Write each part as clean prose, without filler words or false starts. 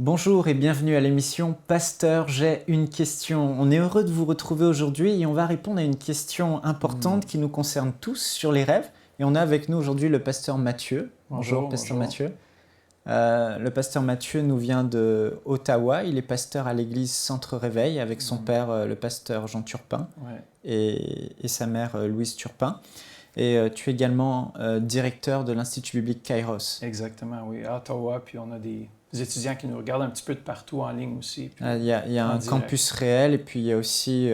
Bonjour et bienvenue à l'émission Pasteur, j'ai une question. On est heureux de vous retrouver aujourd'hui et on va répondre à une question importante qui nous concerne tous sur les rêves. Et on a avec nous aujourd'hui le pasteur Mathieu. Bonjour, pasteur Bonjour. Mathieu. Le pasteur Mathieu nous vient de Ottawa. Il est pasteur à l'église Centre Réveil avec son père, le pasteur Jean Turpin, Ouais, et sa mère, Louise Turpin. Et tu es également directeur de l'Institut biblique Kairos. exactement, oui. À Ottawa, puis on a des étudiants qui nous regardent un petit peu de partout en ligne aussi. Puis Il y a en un direct. campus réel et puis il y a aussi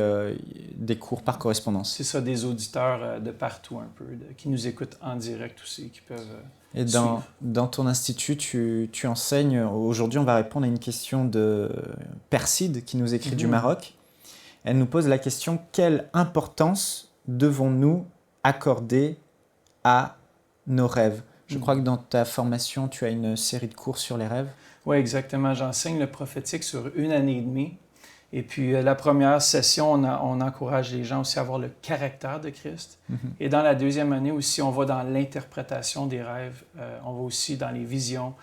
des cours par correspondance. C'est ça, des auditeurs de partout un peu, qui nous écoutent en direct aussi, qui peuvent Et suivre. dans ton institut, tu enseignes. Aujourd'hui, on va répondre à une question de Perside qui nous écrit du Maroc. Elle nous pose la question: quelle importance devons-nous accorder à nos rêves? Je crois que dans ta formation, tu as une série de cours sur les rêves. Oui, exactement. J'enseigne le prophétique sur 1 année et demie. Et puis, la première session, on encourage les gens aussi à voir le caractère de Christ. Et dans la deuxième année aussi, on va dans l'interprétation des rêves. On va aussi dans les visions.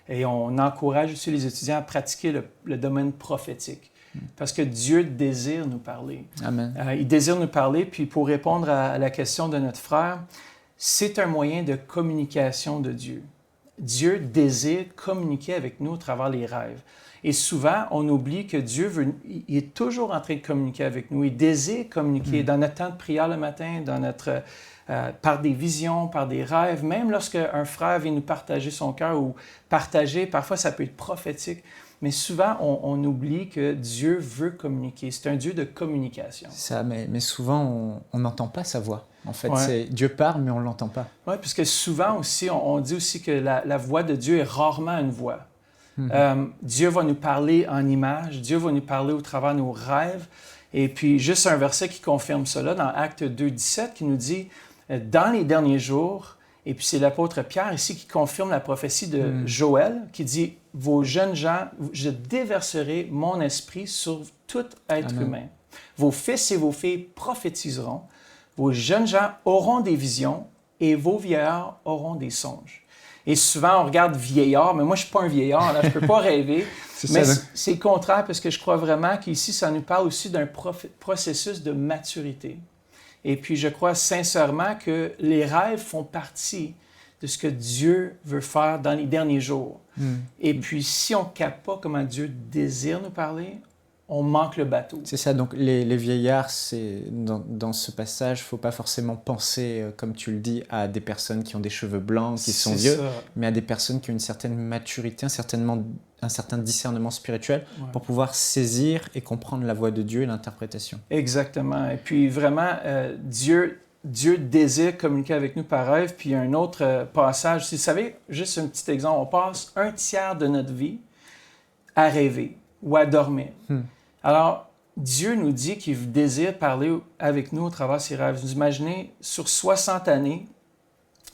Et on encourage aussi les étudiants à pratiquer le domaine prophétique. Parce que Dieu désire nous parler. Amen. Il désire nous parler. Puis, pour répondre à la question de notre frère, c'est un moyen de communication de Dieu. Dieu désire communiquer avec nous à travers les rêves. Et souvent, on oublie que Dieu il est toujours en train de communiquer avec nous. Il désire communiquer dans notre temps de prière le matin, par des visions, par des rêves. Même lorsque un frère vient nous partager son cœur ou partager, parfois ça peut être prophétique. Mais souvent, on oublie que Dieu veut communiquer. C'est un Dieu de communication. Ça, mais souvent, on n'entend pas sa voix. En fait, Ouais. Dieu parle, mais on ne l'entend pas. Oui, puisque souvent aussi, on dit aussi que la voix de Dieu est rarement une voix. Dieu va nous parler en images, Dieu va nous parler au travers de nos rêves. Et puis, juste un verset qui confirme cela dans Actes 2, 17, qui nous dit dans les derniers jours, et puis c'est l'apôtre Pierre ici qui confirme la prophétie de Joël, qui dit: vos jeunes gens, je déverserai mon esprit sur tout être Amen. humain. Vos fils et vos filles prophétiseront. Vos jeunes gens auront des visions et vos vieillards auront des songes. Et souvent, on regarde vieillard, mais moi, je ne suis pas un vieillard, là, je ne peux pas rêver. Mais c'est le contraire, parce que je crois vraiment qu'ici, ça nous parle aussi d'un processus de maturité. Et puis, je crois sincèrement que les rêves font partie de ce que Dieu veut faire dans les derniers jours. Et puis, si on ne capte pas comment Dieu désire nous parler, on manque le bateau. C'est ça, donc les vieillards, dans ce passage, il ne faut pas forcément penser, comme tu le dis, à des personnes qui ont des cheveux blancs, qui sont vieux, mais à des personnes qui ont une certaine maturité, un certain discernement spirituel pour pouvoir saisir et comprendre la voix de Dieu et l'interprétation. Exactement. Et puis vraiment, Dieu désire communiquer avec nous par rêve. Puis un autre passage, si vous savez, juste un petit exemple, on passe 1/3 de notre vie à rêver ou à dormir. Alors, Dieu nous dit qu'il désire parler avec nous au travers de ses rêves. Vous imaginez, sur 60 années,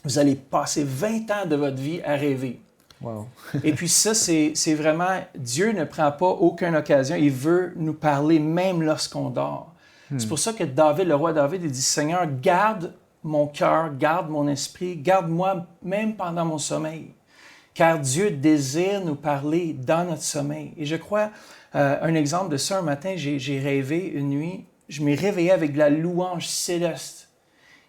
vous allez passer 20 ans de votre vie à rêver. Wow. Et puis ça, c'est vraiment, Dieu ne prend pas aucune occasion. Il veut nous parler même lorsqu'on dort. C'est pour ça que David, le roi David, il dit: Seigneur, garde mon cœur, garde mon esprit, garde-moi même pendant mon sommeil. Car Dieu désire nous parler dans notre sommeil. Et je crois, un exemple de ça, un matin, j'ai rêvé une nuit, je m'ai réveillé avec de la louange céleste.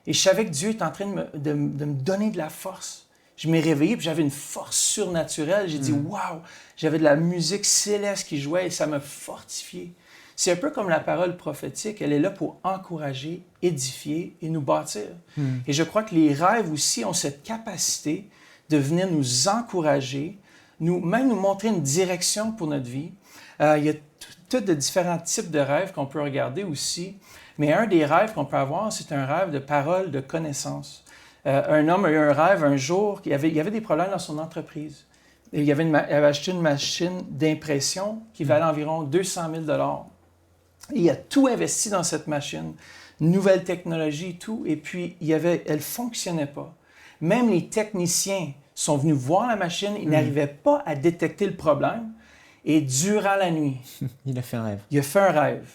Et je savais que Dieu est en train de me donner de la force. Je m'ai réveillé et j'avais une force surnaturelle. J'ai dit: waouh! J'avais de la musique céleste qui jouait et ça m'a fortifié. C'est un peu comme la parole prophétique. Elle est là pour encourager, édifier et nous bâtir. Et je crois que les rêves aussi ont cette capacité de venir nous encourager, même nous montrer une direction pour notre vie. Il y a tout de différents types de rêves qu'on peut regarder aussi. Mais un des rêves qu'on peut avoir, c'est un rêve de parole, de connaissance. Un homme a eu un rêve un jour, il y avait des problèmes dans son entreprise. Et il avait acheté une machine d'impression qui valait environ 200 000 $. Et il a tout investi dans cette machine, nouvelle technologie, tout, et puis elle ne fonctionnait pas. Même les techniciens sont venus voir la machine, ils n'arrivaient pas à détecter le problème. Et durant la nuit, il a fait un rêve. Il a fait un rêve.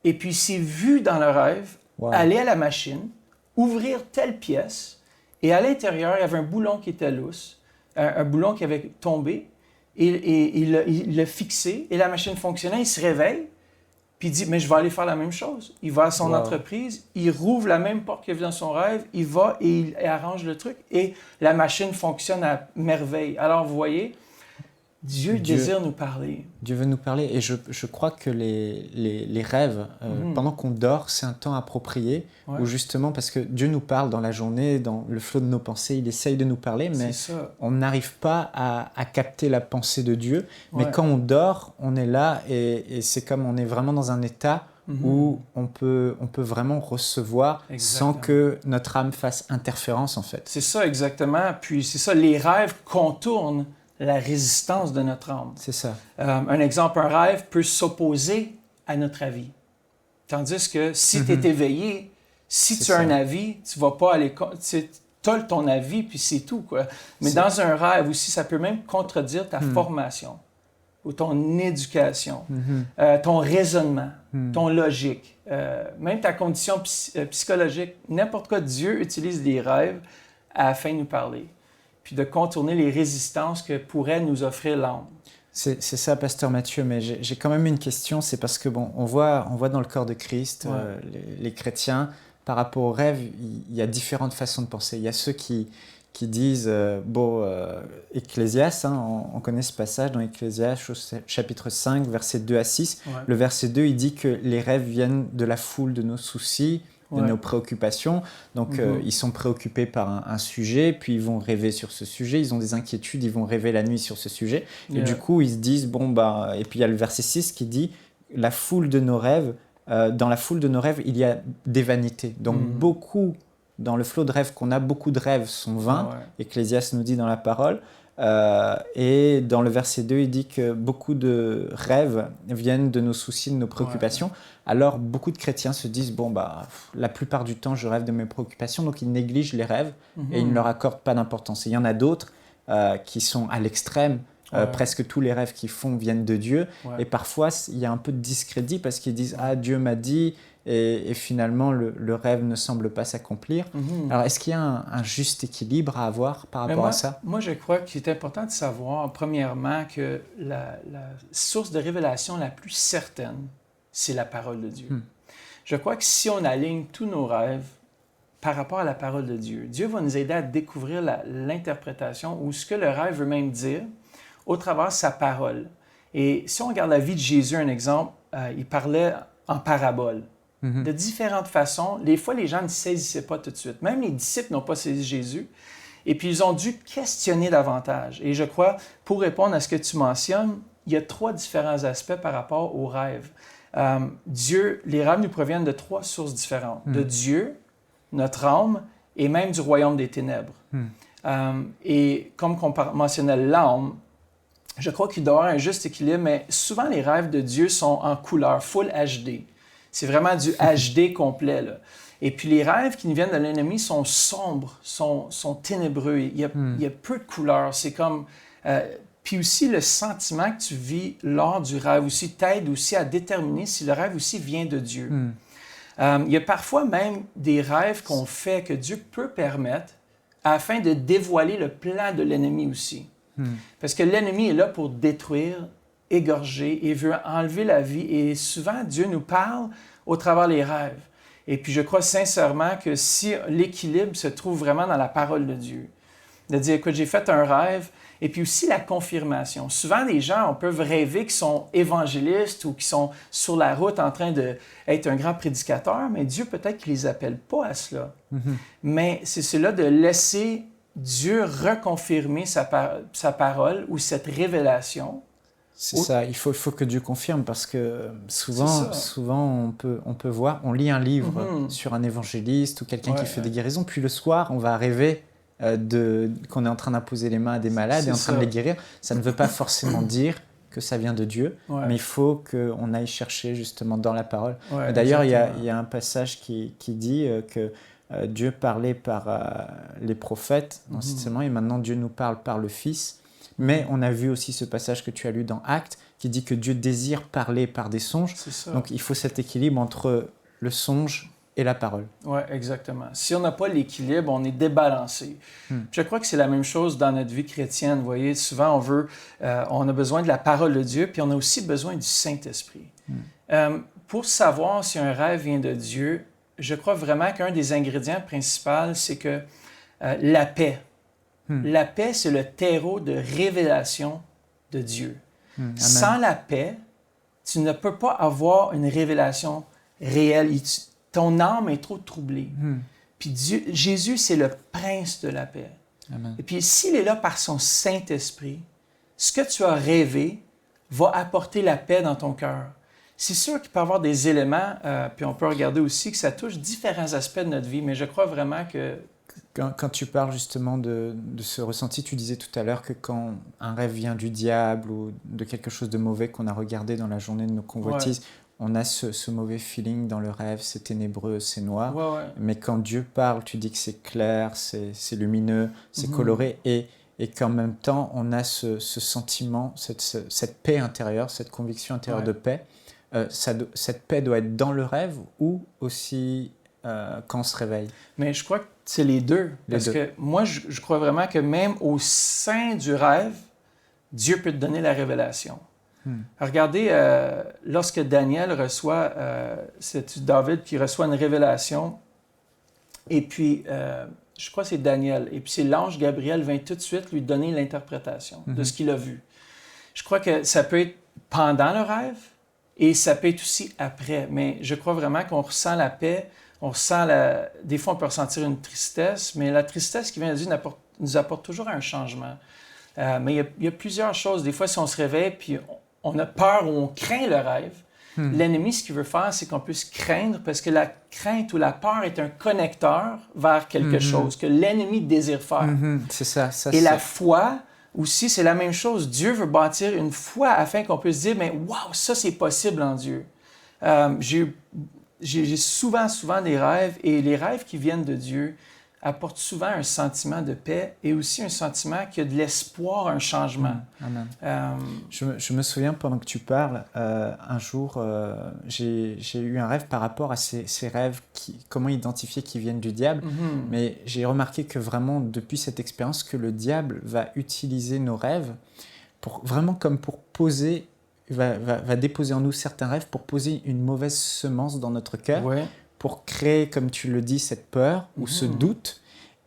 Et puis, il s'est vu dans le rêve aller à la machine, ouvrir telle pièce, et à l'intérieur, il y avait un boulon qui était lousse, un boulon qui avait tombé, il l'a fixé et la machine fonctionnait, il se réveille, puis il dit, mais je vais aller faire la même chose. Il va à son entreprise, il rouvre la même porte qu'il a vue dans son rêve, il va et il arrange le truc et la machine fonctionne à merveille. Alors, vous voyez, Dieu désire nous parler. Dieu veut nous parler et je crois que les rêves, pendant qu'on dort, c'est un temps approprié où justement, parce que Dieu nous parle dans la journée, dans le flot de nos pensées, il essaye de nous parler, mais on n'arrive pas à capter la pensée de Dieu. Mais quand on dort, on est là et c'est comme on est vraiment dans un état où on peut vraiment recevoir sans que notre âme fasse interférence en fait. C'est ça exactement, puis c'est ça, les rêves contournent la résistance de notre âme. C'est ça. Un exemple, un rêve peut s'opposer à notre avis. Tandis que si tu es éveillé, si tu as un avis, tu vas pas aller... Tu as ton avis, puis c'est tout, quoi. Mais dans un rêve aussi, ça peut même contredire ta formation ou ton éducation, ton raisonnement, ton logique, même ta condition psychologique. N'importe quoi, Dieu utilise des rêves afin de nous parler, puis de contourner les résistances que pourrait nous offrir l'âme. C'est ça, Pasteur Mathieu, mais j'ai quand même une question, c'est parce que, bon, on voit dans le corps de Christ, les chrétiens, par rapport aux rêves, il y a différentes façons de penser. Il y a ceux qui disent, Ecclésiaste, on connaît ce passage dans Ecclésiaste, chapitre 5, versets 2 à 6. Le verset 2, il dit que les rêves viennent de la foule de nos soucis, de nos préoccupations. Donc, ils sont préoccupés par un sujet, puis ils vont rêver sur ce sujet. Ils ont des inquiétudes, ils vont rêver la nuit sur ce sujet. Et du coup, ils se disent, et puis il y a le verset 6 qui dit, la foule de nos rêves, dans la foule de nos rêves, il y a des vanités. Donc, dans le flot de rêves qu'on a, beaucoup de rêves sont vains. Ecclésiaste nous dit dans la parole. Et dans le verset 2, il dit que beaucoup de rêves viennent de nos soucis, de nos préoccupations. Alors, beaucoup de chrétiens se disent, la plupart du temps, je rêve de mes préoccupations, donc ils négligent les rêves et ils ne leur accordent pas d'importance. Et il y en a d'autres qui sont à l'extrême. Presque tous les rêves qu'ils font viennent de Dieu. Et parfois, il y a un peu de discrédit parce qu'ils disent « Ah, Dieu m'a dit » et finalement, le rêve ne semble pas s'accomplir. Alors, est-ce qu'il y a un juste équilibre à avoir par rapport à ça? Moi, je crois qu'il est important de savoir, premièrement, que la source de révélation la plus certaine, c'est la parole de Dieu. Je crois que si on aligne tous nos rêves par rapport à la parole de Dieu, Dieu va nous aider à découvrir l'interprétation ou ce que le rêve veut même dire au travers de sa parole. Et si on regarde la vie de Jésus, un exemple, il parlait en parabole. De différentes façons. Des fois, les gens ne saisissaient pas tout de suite. Même les disciples n'ont pas saisi Jésus. Et puis, ils ont dû questionner davantage. Et je crois, pour répondre à ce que tu mentionnes, il y a 3 différents aspects par rapport aux rêves. Les rêves nous proviennent de 3 sources différentes. De Dieu, notre âme et même du royaume des ténèbres. Et comme on mentionnait l'âme, je crois qu'il doit y avoir un juste équilibre, mais souvent les rêves de Dieu sont en couleur, full HD. C'est vraiment du HD complet, là. Et puis les rêves qui nous viennent de l'ennemi sont sombres, sont ténébreux. Il y a peu de couleurs. C'est comme... puis aussi, le sentiment que tu vis lors du rêve aussi t'aide aussi à déterminer si le rêve aussi vient de Dieu. Il y a parfois même des rêves qu'on fait que Dieu peut permettre afin de dévoiler le plan de l'ennemi aussi. Parce que l'ennemi est là pour détruire, égorger et veut enlever la vie. Et souvent, Dieu nous parle au travers des rêves. Et puis, je crois sincèrement que si l'équilibre se trouve vraiment dans la parole de Dieu, de dire, écoute, j'ai fait un rêve, et puis aussi la confirmation. Souvent, les gens peuvent rêver qu'ils sont évangélistes ou qu'ils sont sur la route en train d'être un grand prédicateur, mais Dieu, peut-être qu'il ne les appelle pas à cela. Mais c'est cela de laisser Dieu reconfirmer sa parole ou cette révélation. C'est ça, il faut que Dieu confirme parce que souvent on peut voir, on lit un livre sur un évangéliste ou quelqu'un qui fait des guérisons, puis le soir on va rêver qu'on est en train d'imposer les mains à des malades et en train de les guérir. Ça ne veut pas forcément dire que ça vient de Dieu, mais il faut qu'on aille chercher justement dans la parole. D'ailleurs, il y a un passage qui dit que Dieu parlait par les prophètes anciennement et maintenant Dieu nous parle par le Fils. Mais on a vu aussi ce passage que tu as lu dans Actes qui dit que Dieu désire parler par des songes. Donc il faut cet équilibre entre le songe et la parole. Oui, exactement. Si on n'a pas l'équilibre, on est débalancé. Je crois que c'est la même chose dans notre vie chrétienne. Vous voyez, souvent on a besoin de la parole de Dieu, puis on a aussi besoin du Saint-Esprit. Pour savoir si un rêve vient de Dieu, je crois vraiment qu'un des ingrédients principaux, c'est que la paix. La paix, c'est le terreau de révélation de Dieu. Amen. Sans la paix, tu ne peux pas avoir une révélation réelle. Ton âme est trop troublée. Puis Jésus, c'est le prince de la paix. Amen. Et puis s'il est là par son Saint-Esprit, ce que tu as rêvé va apporter la paix dans ton cœur. C'est sûr qu'il peut y avoir des éléments, puis on peut regarder aussi que ça touche différents aspects de notre vie, mais je crois vraiment que... Quand tu parles justement de ce ressenti, tu disais tout à l'heure que quand un rêve vient du diable ou de quelque chose de mauvais qu'on a regardé dans la journée de nos convoitises, on a ce mauvais feeling dans le rêve, c'est ténébreux, c'est noir. Mais quand Dieu parle, tu dis que c'est clair, c'est lumineux, c'est coloré, et qu'en même temps, on a ce sentiment, cette paix intérieure, cette conviction intérieure de paix. Cette paix doit être dans le rêve ou aussi quand on se réveille? Mais je crois que c'est les deux. Parce que moi, je crois vraiment que même au sein du rêve, Dieu peut te donner la révélation. Regardez, lorsque Daniel reçoit, c'est David qui reçoit une révélation, et puis, je crois que c'est Daniel, et puis c'est l'ange Gabriel vient tout de suite lui donner l'interprétation de ce qu'il a vu. Je crois que ça peut être pendant le rêve, et ça peut être aussi après, mais je crois vraiment qu'on ressent la paix, on ressent des fois on peut ressentir une tristesse, mais la tristesse qui vient de Dieu nous apporte toujours un changement. Mais il y a plusieurs choses. Des fois, si on se réveille puis on a peur ou on craint le rêve, l'ennemi, ce qu'il veut faire, c'est qu'on puisse craindre parce que la crainte ou la peur est un connecteur vers quelque chose que l'ennemi désire faire. C'est ça. Et la foi aussi, c'est la même chose. Dieu veut bâtir une foi afin qu'on puisse dire, mais waouh, ça c'est possible en Dieu. J'ai souvent des rêves, et les rêves qui viennent de Dieu apportent souvent un sentiment de paix et aussi un sentiment qu'il y a de l'espoir, un changement. Amen. Je me souviens, pendant que tu parles, un jour, j'ai eu un rêve par rapport à ces rêves, comment identifier qu'ils viennent du diable. Mais j'ai remarqué que vraiment, depuis cette expérience, que le diable va utiliser nos rêves vraiment comme pour poser... Va déposer en nous certains rêves pour poser une mauvaise semence dans notre cœur, pour créer, comme tu le dis, cette peur ou ce doute,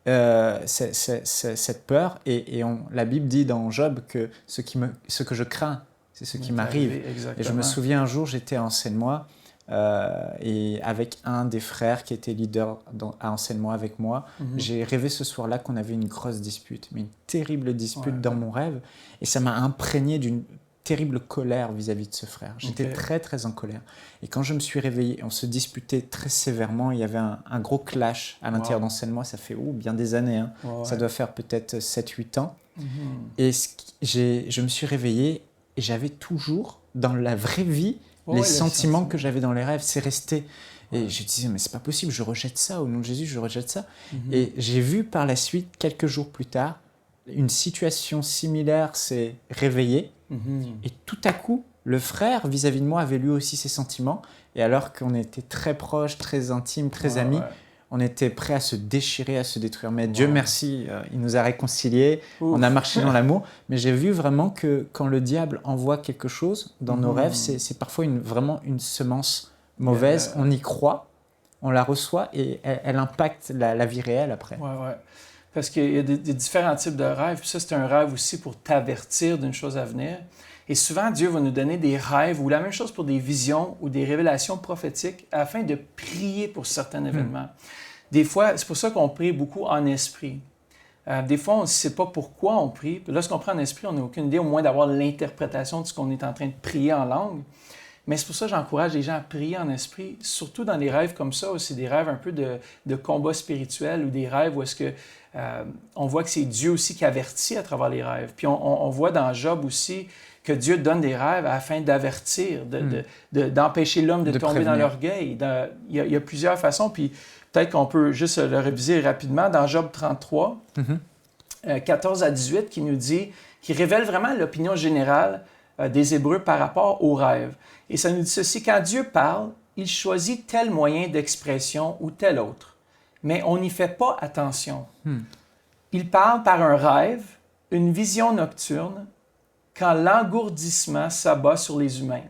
cette peur. Et la Bible dit dans Job que ce que je crains, c'est ce qui m'arrive. Et je me souviens un jour, j'étais à Enseigne-moi, et avec un des frères qui était leader à Enseigne-moi avec moi, j'ai rêvé ce soir-là qu'on avait une grosse dispute, mais une terrible dispute dans mon rêve. Et ça m'a imprégné d'une terrible colère vis-à-vis de ce frère. J'étais très, très en colère. Et quand je me suis réveillé, on se disputait très sévèrement. Il y avait un gros clash à l'intérieur d'Enseigne-moi. Ça fait bien des années. Ça doit faire peut-être 7-8 ans. Et je me suis réveillé et j'avais toujours, dans la vraie vie, les sentiments que j'avais dans les rêves. C'est resté. Et je disais, mais c'est pas possible, je rejette ça. Au nom de Jésus, je rejette ça. Et j'ai vu par la suite, quelques jours plus tard, une situation similaire s'est réveillée. Et tout à coup, le frère vis-à-vis de moi avait lui aussi ses sentiments. Et alors qu'on était très proches, très intimes, très amis, on était prêts à se déchirer, à se détruire. Mais Dieu merci, il nous a réconciliés, on a marché dans l'amour. Mais j'ai vu vraiment que quand le diable envoie quelque chose dans nos rêves, c'est parfois vraiment une semence mauvaise. On y croit, on la reçoit et elle impacte la vie réelle après. Parce qu'il y a des différents types de rêves. Puis ça, c'est un rêve aussi pour t'avertir d'une chose à venir. Et souvent, Dieu va nous donner des rêves ou la même chose pour des visions ou des révélations prophétiques afin de prier pour certains événements. Des fois, c'est pour ça qu'on prie beaucoup en esprit. Des fois, on ne sait pas pourquoi on prie. Puis lorsqu'on prie en esprit, on n'a aucune idée, au moins d'avoir l'interprétation de ce qu'on est en train de prier en langue. Mais c'est pour ça que j'encourage les gens à prier en esprit, surtout dans des rêves comme ça, où c'est des rêves un peu de combat spirituel ou des rêves où est-ce que on voit que c'est Dieu aussi qui avertit à travers les rêves. Puis on voit dans Job aussi que Dieu donne des rêves afin d'avertir, d'empêcher l'homme de tomber dans l'orgueil. Il y a plusieurs façons, puis peut-être qu'on peut juste le réviser rapidement. Dans Job 33, 14 à 18, qui révèle vraiment l'opinion générale des Hébreux par rapport aux rêves. Et ça nous dit ceci: quand Dieu parle, il choisit tel moyen d'expression ou tel autre, mais on n'y fait pas attention. Il parle par un rêve, une vision nocturne, quand l'engourdissement s'abat sur les humains,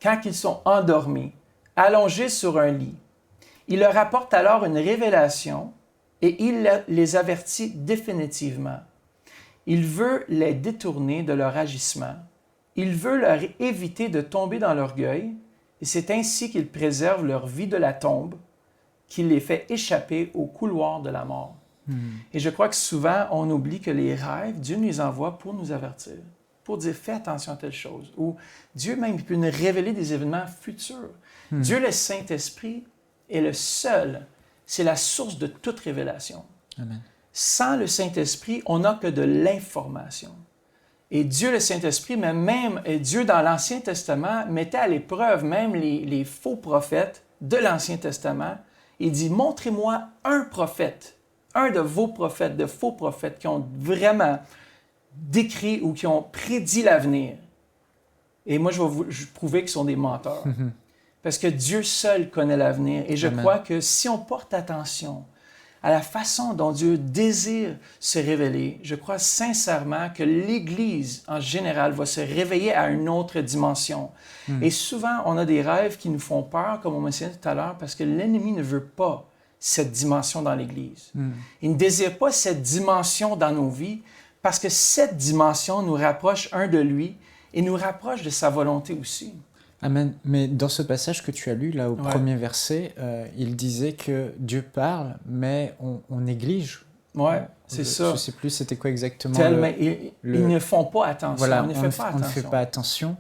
quand ils sont endormis, allongés sur un lit. Il leur apporte alors une révélation et il les avertit définitivement. Il veut les détourner de leur agissement. Il veut leur éviter de tomber dans l'orgueil et c'est ainsi qu'il préserve leur vie de la tombe, qu'il les fait échapper au couloir de la mort. Et je crois que souvent, on oublie que les rêves, Dieu nous les envoie pour nous avertir, pour dire « fais attention à telle chose ». Ou Dieu même peut nous révéler des événements futurs. Dieu, le Saint-Esprit, est le seul, c'est la source de toute révélation. Amen. Sans le Saint-Esprit, on n'a que de l'information. Et Dieu, le Saint-Esprit, mais même Dieu, dans l'Ancien Testament, mettait à l'épreuve même les faux prophètes de l'Ancien Testament. Il dit « montrez-moi un prophète, un de vos prophètes, de faux prophètes qui ont vraiment décrit ou qui ont prédit l'avenir. Et moi, je vais vous prouver qu'ils sont des menteurs. Parce que Dieu seul connaît l'avenir. Et je crois que si on porte attention à la façon dont Dieu désire se révéler, je crois sincèrement que l'Église, en général, va se réveiller à une autre dimension. Et souvent, on a des rêves qui nous font peur, comme on mentionnait tout à l'heure, parce que l'ennemi ne veut pas cette dimension dans l'Église. Il ne désire pas cette dimension dans nos vies, parce que cette dimension nous rapproche un de lui et nous rapproche de sa volonté aussi. Amen. Mais dans ce passage que tu as lu, là, au premier verset, il disait que Dieu parle, mais on néglige. Oui, c'est ça. Je ne sais plus c'était quoi exactement. Ils ne font pas attention. Voilà, on ne fait pas attention.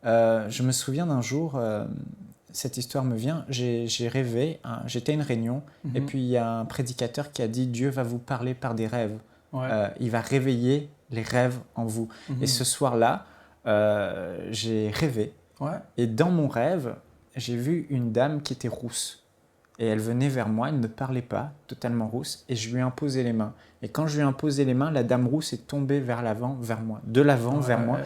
Je me souviens d'un jour, cette histoire me vient, j'ai rêvé, j'étais à une réunion, et puis il y a un prédicateur qui a dit « Dieu va vous parler par des rêves. Il va réveiller les rêves en vous. » Et ce soir-là, j'ai rêvé. Et dans mon rêve, j'ai vu une dame qui était rousse. Et elle venait vers moi, elle ne me parlait pas, totalement rousse, et je lui ai imposé les mains. Et quand je lui ai imposé les mains, la dame rousse est tombée vers l'avant, vers moi. De l'avant vers moi.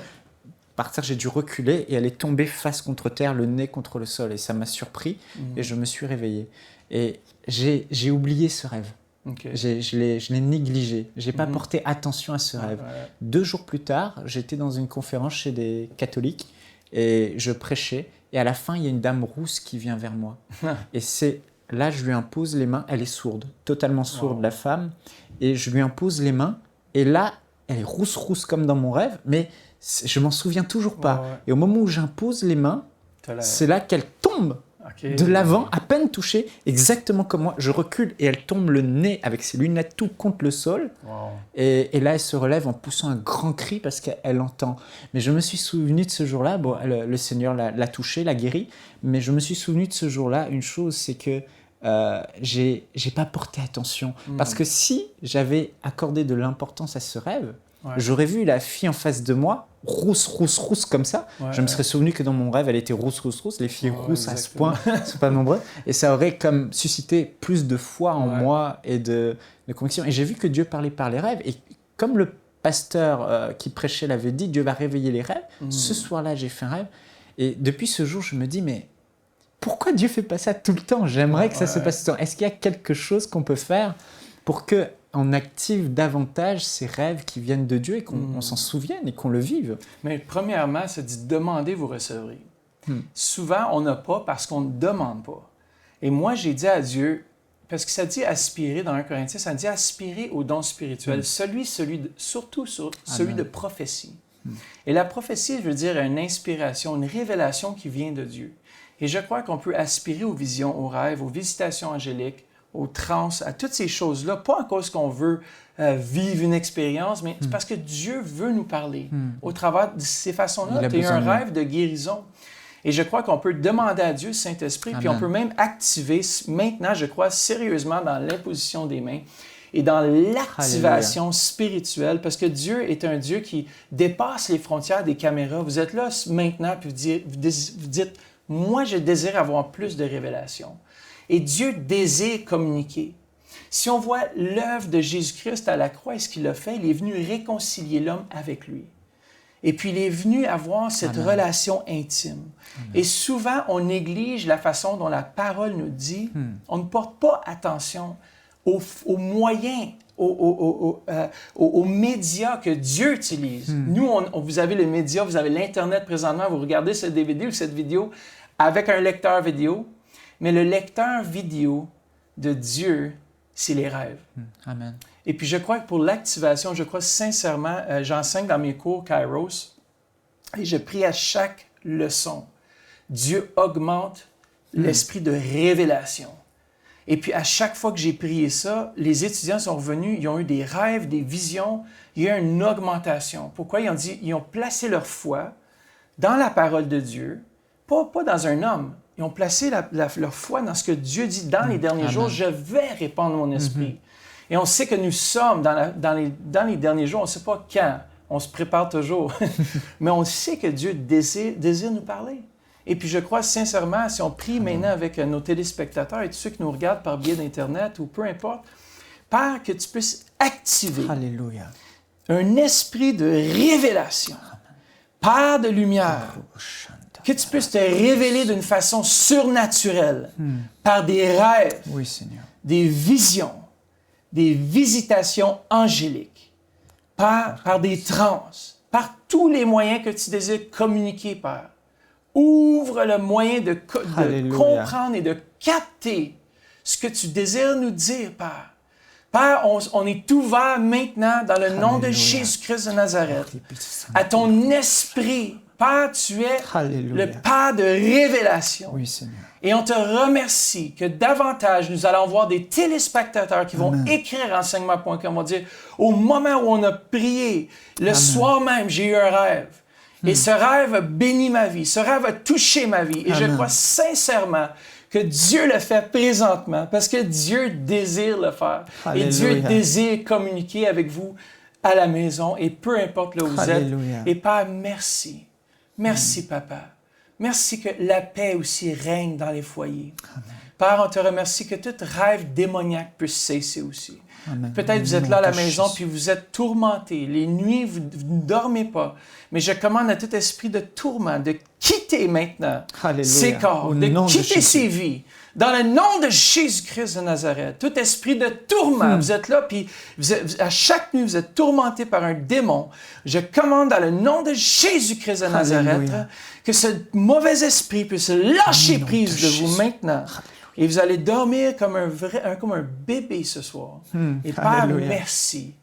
Par terre, j'ai dû reculer et elle est tombée face contre terre, le nez contre le sol. Et ça m'a surpris et je me suis réveillé. Et j'ai oublié ce rêve. Je l'ai négligé. Je n'ai pas porté attention à ce rêve. 2 jours plus tard, j'étais dans une conférence chez des catholiques et je prêchais. Et à la fin, il y a une dame rousse qui vient vers moi. Et là, je lui impose les mains. Elle est sourde, totalement sourde, la femme. Et je lui impose les mains. Et là, elle est rousse comme dans mon rêve. Mais je m'en souviens toujours pas. Et au moment où j'impose les mains, c'est là qu'elle tombe de l'avant, à peine touchée, exactement comme moi. Je recule et elle tombe le nez avec ses lunettes tout contre le sol. Et là, elle se relève en poussant un grand cri parce qu'elle entend. Mais je me suis souvenu de ce jour-là. Bon, le Seigneur l'a touchée, l'a guérie. Mais je me suis souvenu de ce jour-là. Une chose, c'est que j'ai pas porté attention. Parce que si j'avais accordé de l'importance à ce rêve, j'aurais vu la fille en face de moi, rousse comme ça. Je me serais souvenu que dans mon rêve, elle était rousse. Les filles rousses à ce point ne sont pas nombreuses. Et ça aurait comme suscité plus de foi en moi et de conviction. Et j'ai vu que Dieu parlait par les rêves. Et comme le pasteur qui prêchait l'avait dit, Dieu va réveiller les rêves. Ce soir-là, j'ai fait un rêve. Et depuis ce jour, je me dis, mais pourquoi Dieu ne fait pas ça tout le temps? J'aimerais que ça se passe tout le temps. Est-ce qu'il y a quelque chose qu'on peut faire pour qu'on active davantage ces rêves qui viennent de Dieu et qu'on s'en souvienne et qu'on le vive? Mais premièrement, c'est dit « demandez, vous recevrez ». Souvent, on n'a pas parce qu'on ne demande pas. Et moi, j'ai dit à Dieu, parce que ça dit aspirer dans 1 Corinthiens, ça dit aspirer au don spirituel, surtout celui de prophétie. Et la prophétie veut dire une inspiration, une révélation qui vient de Dieu. Et je crois qu'on peut aspirer aux visions, aux rêves, aux visitations angéliques, aux trans, à toutes ces choses-là, pas à cause qu'on veut vivre une expérience, mais parce que Dieu veut nous parler. Au travers de ces façons-là, tu as eu un rêve de guérison. Et je crois qu'on peut demander à Dieu, le Saint-Esprit, puis on peut même activer, maintenant, je crois, sérieusement dans l'imposition des mains et dans l'activation spirituelle, parce que Dieu est un Dieu qui dépasse les frontières des caméras. Vous êtes là maintenant, puis vous dites, moi, je désire avoir plus de révélations. Et Dieu désire communiquer. Si on voit l'œuvre de Jésus-Christ à la croix et ce qu'il a fait, il est venu réconcilier l'homme avec lui. Et puis, il est venu avoir cette Amen. relation intime. Amen. Et souvent, on néglige la façon dont la parole nous dit. On ne porte pas attention aux moyens, aux médias que Dieu utilise. Nous, vous avez les médias, vous avez l'Internet présentement, vous regardez ce DVD ou cette vidéo avec un lecteur vidéo, mais le lecteur vidéo de Dieu, c'est les rêves. Amen. Et puis, je crois que pour l'activation, je crois sincèrement, j'enseigne dans mes cours Kairos et je prie à chaque leçon. Dieu augmente l'esprit de révélation. Et puis, à chaque fois que j'ai prié ça, les étudiants sont revenus, ils ont eu des rêves, des visions, il y a eu une augmentation. Pourquoi? Ils ont placé leur foi dans la parole de Dieu, pas dans un homme. Ils ont placé leur foi dans ce que Dieu dit. Dans les derniers jours, je vais répandre mon esprit. Et on sait que nous sommes dans les derniers jours, on ne sait pas quand, on se prépare toujours, mais on sait que Dieu désire nous parler. Et puis je crois sincèrement, si on prie maintenant avec nos téléspectateurs et tous ceux qui nous regardent par biais d'Internet ou peu importe, Père, que tu puisses activer Alléluia. un esprit de révélation, Père de lumière, que tu puisses te révéler d'une façon surnaturelle par des rêves, Oui, Seigneur. des visions, des visitations angéliques, par des transes, par tous les moyens que tu désires communiquer, Père. Ouvre le moyen de comprendre et de capter ce que tu désires nous dire, Père. Père, on est ouvert maintenant dans le nom de Jésus-Christ de Nazareth, à ton esprit. Père, tu es Alléluia. le Père de révélation. Oui, Seigneur. Et on te remercie que davantage nous allons voir des téléspectateurs qui vont écrire enseignement.com, vont dire, au moment où on a prié, le soir même, j'ai eu un rêve. Et ce rêve a béni ma vie, ce rêve a touché ma vie. Et je crois sincèrement que Dieu le fait présentement, parce que Dieu désire le faire. Alléluia. Et Dieu désire communiquer avec vous à la maison, et peu importe là où vous Alléluia. êtes. Et Père, merci. Merci, Papa. Merci que la paix aussi règne dans les foyers. Amen. Père, on te remercie que tout rêve démoniaque puisse cesser aussi. Amen. Peut-être vous êtes là à la maison puis vous êtes tourmentés. Les nuits, vous ne dormez pas. Mais je commande à tout esprit de tourment de quitter maintenant ces corps, de quitter ces vies. Dans le nom de Jésus-Christ de Nazareth, tout esprit de tourment, vous êtes là, puis à chaque nuit, vous êtes tourmenté par un démon. Je commande dans le nom de Jésus-Christ de Nazareth que ce mauvais esprit puisse lâcher prise de vous maintenant. Et vous allez dormir comme un bébé ce soir. Et Père, merci.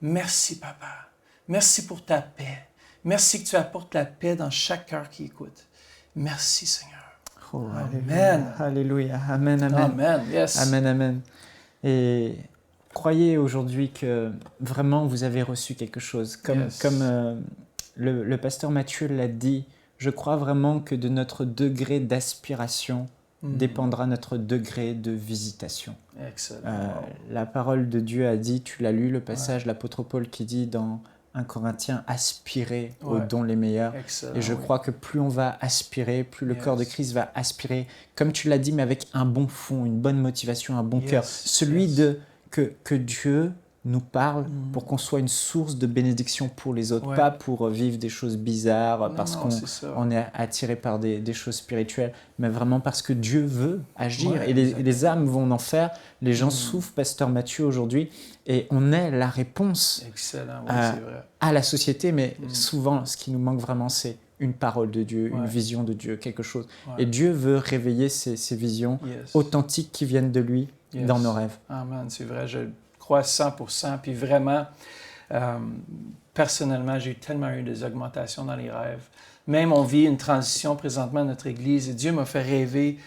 Merci, Papa. Merci pour ta paix. Merci que tu apportes la paix dans chaque cœur qui écoute. Merci, Seigneur. Oh, Amen. Alléluia. Amen, amen. Amen, yes. Amen, amen. Et croyez aujourd'hui que vraiment vous avez reçu quelque chose. Comme le pasteur Mathieu l'a dit, je crois vraiment que de notre degré d'aspiration dépendra notre degré de visitation. Excellent. La parole de Dieu a dit, tu l'as lu, le passage, l'apôtre Paul qui dit dans 1 Corinthiens, aspirer aux dons les meilleurs. Excellent, et je crois que plus on va aspirer, plus le corps de Christ va aspirer, comme tu l'as dit, mais avec un bon fond, une bonne motivation, un bon cœur. Celui que Dieu nous parle pour qu'on soit une source de bénédiction pour les autres, pas pour vivre des choses bizarres, parce qu'on est attiré par des choses spirituelles, mais vraiment parce que Dieu veut agir. Et les âmes vont en faire. Les gens souffrent, pasteur Mathieu, aujourd'hui, et on est la réponse à la société, mais souvent, ce qui nous manque vraiment, c'est une parole de Dieu, une vision de Dieu, quelque chose. Et Dieu veut réveiller ces visions authentiques qui viennent de lui dans nos rêves. Amen, c'est vrai, je crois 100%. Puis vraiment, personnellement, j'ai tellement eu des augmentations dans les rêves. Même on vit une transition présentement dans notre Église et Dieu m'a fait rêver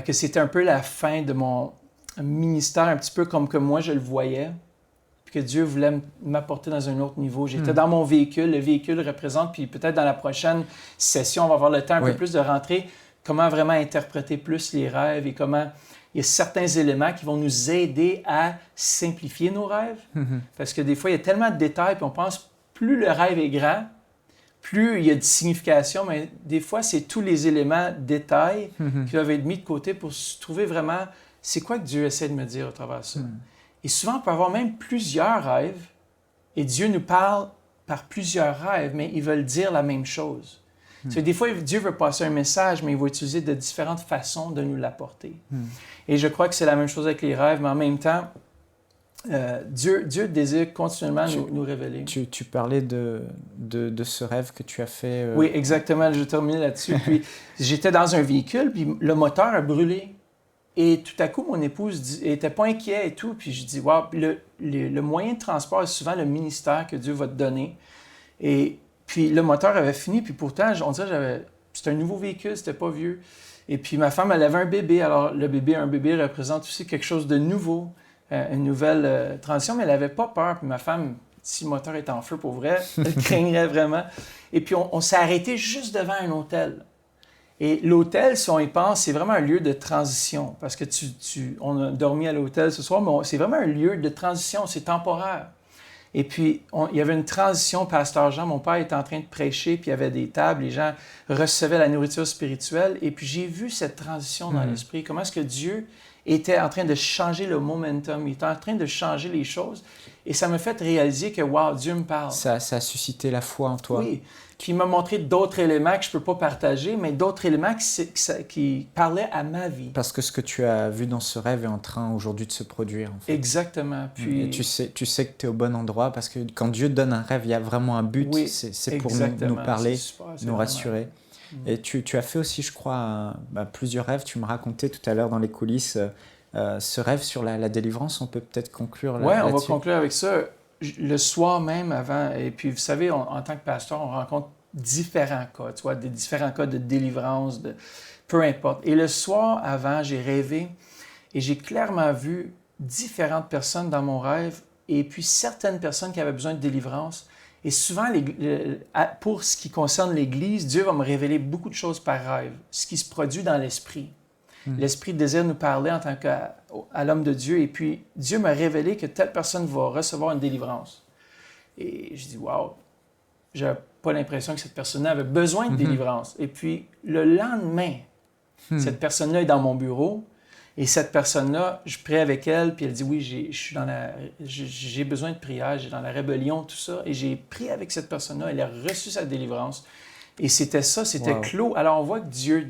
que c'était un peu la fin de mon ministère, un petit peu comme que moi je le voyais, puis que Dieu voulait m'apporter dans un autre niveau. J'étais dans mon véhicule, le véhicule représente, puis peut-être dans la prochaine session, on va avoir le temps un peu plus de rentrer, comment vraiment interpréter plus les rêves et comment il y a certains éléments qui vont nous aider à simplifier nos rêves. Parce que des fois, il y a tellement de détails, puis on pense plus le rêve est grand, plus il y a de signification, mais des fois, c'est tous les éléments détails qui doivent être mis de côté pour trouver vraiment c'est quoi que Dieu essaie de me dire à travers ça. Et souvent, on peut avoir même plusieurs rêves et Dieu nous parle par plusieurs rêves, mais ils veulent dire la même chose. Des fois, Dieu veut passer un message, mais il va utiliser de différentes façons de nous l'apporter. Et je crois que c'est la même chose avec les rêves, mais en même temps, Dieu désire continuellement nous révéler. Tu parlais de ce rêve que tu as fait. Oui, exactement. Je termine là-dessus. Puis j'étais dans un véhicule, puis le moteur a brûlé. Et tout à coup, mon épouse n'était pas inquiète et tout. Puis je dis, wow, le moyen de transport est souvent le ministère que Dieu va te donner. Et puis le moteur avait fini, puis pourtant, on dirait c'était un nouveau véhicule, c'était pas vieux. Et puis ma femme, elle avait un bébé. Alors un bébé représente aussi quelque chose de nouveau, une nouvelle transition, mais elle n'avait pas peur. Puis ma femme, si le moteur est en feu pour vrai, elle craignait vraiment. Et puis on s'est arrêté juste devant un hôtel. Et l'hôtel, si on y pense, c'est vraiment un lieu de transition. Parce que on a dormi à l'hôtel ce soir, mais c'est vraiment un lieu de transition, c'est temporaire. Et puis, il y avait une transition, Pasteur Jean, mon père était en train de prêcher, puis il y avait des tables, les gens recevaient la nourriture spirituelle. Et puis, j'ai vu cette transition dans l'esprit. Comment est-ce que Dieu était en train de changer le momentum, il était en train de changer les choses. Et ça m'a fait réaliser que, wow, Dieu me parle. Ça a suscité la foi en toi. Oui. Puis il m'a montré d'autres éléments que je ne peux pas partager, mais d'autres éléments qui parlaient à ma vie. Parce que ce que tu as vu dans ce rêve est en train aujourd'hui de se produire. En fait. Exactement. Puis... Et tu sais que tu es au bon endroit parce que quand Dieu donne un rêve, il y a vraiment un but. Oui, c'est pour nous parler, nous rassurer. Et tu as fait aussi, je crois, plusieurs rêves. Tu me racontais tout à l'heure dans les coulisses ce rêve sur la délivrance. On peut peut-être conclure là-dessus. Oui, on va conclure avec ça. Le soir même avant, et puis vous savez, en tant que pasteur, on rencontre différents cas, tu vois, des différents cas de délivrance, peu importe. Et le soir avant, j'ai rêvé et j'ai clairement vu différentes personnes dans mon rêve et puis certaines personnes qui avaient besoin de délivrance. Et souvent, pour ce qui concerne l'Église, Dieu va me révéler beaucoup de choses par rêve, ce qui se produit dans l'esprit. L'Esprit désire nous parler en tant qu'à l'homme de Dieu. Et puis, Dieu m'a révélé que telle personne va recevoir une délivrance. Et je dis, wow, je n'avais pas l'impression que cette personne-là avait besoin de délivrance. Et puis, le lendemain, cette personne-là est dans mon bureau. Et cette personne-là, je prie avec elle. Puis elle dit, oui, j'ai besoin de prière. J'ai dans la rébellion, tout ça. Et j'ai prié avec cette personne-là. Elle a reçu sa délivrance. Et c'était ça, c'était clos. Alors, on voit que Dieu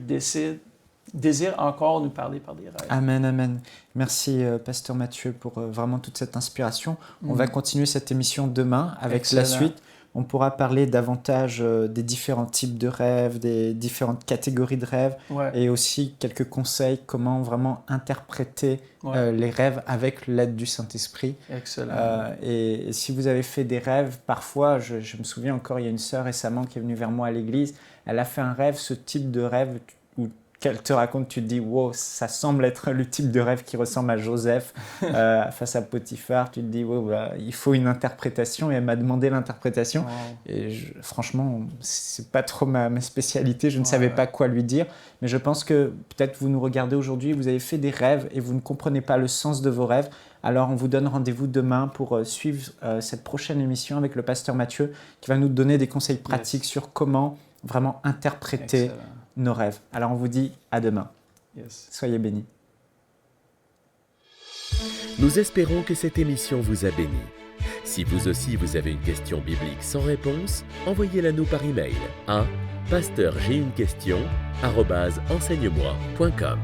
désire encore nous parler par des rêves. Amen, amen. Merci, Pasteur Mathieu, pour vraiment toute cette inspiration. On va continuer cette émission demain avec la suite. On pourra parler davantage des différents types de rêves, des différentes catégories de rêves et aussi quelques conseils, comment vraiment interpréter les rêves avec l'aide du Saint-Esprit. Excellent. Et si vous avez fait des rêves, parfois, je me souviens encore, il y a une sœur récemment qui est venue vers moi à l'église, elle a fait un rêve, ce type de rêve où qu'elle te raconte, tu te dis, wow, ça semble être le type de rêve qui ressemble à Joseph face à Potiphar. Tu te dis, wow, il faut une interprétation. Et elle m'a demandé l'interprétation. Et franchement, c'est pas trop ma spécialité. Je ne savais pas quoi lui dire. Mais je pense que peut-être vous nous regardez aujourd'hui, vous avez fait des rêves et vous ne comprenez pas le sens de vos rêves. Alors, on vous donne rendez-vous demain pour suivre cette prochaine émission avec le pasteur Mathieu qui va nous donner des conseils pratiques sur comment vraiment interpréter nos rêves. Alors on vous dit à demain. Soyez bénis. Nous espérons que cette émission vous a béni. Si vous aussi vous avez une question biblique sans réponse, envoyez-la nous par email à pasteurj'ainunequestion@enseigne-moi.com.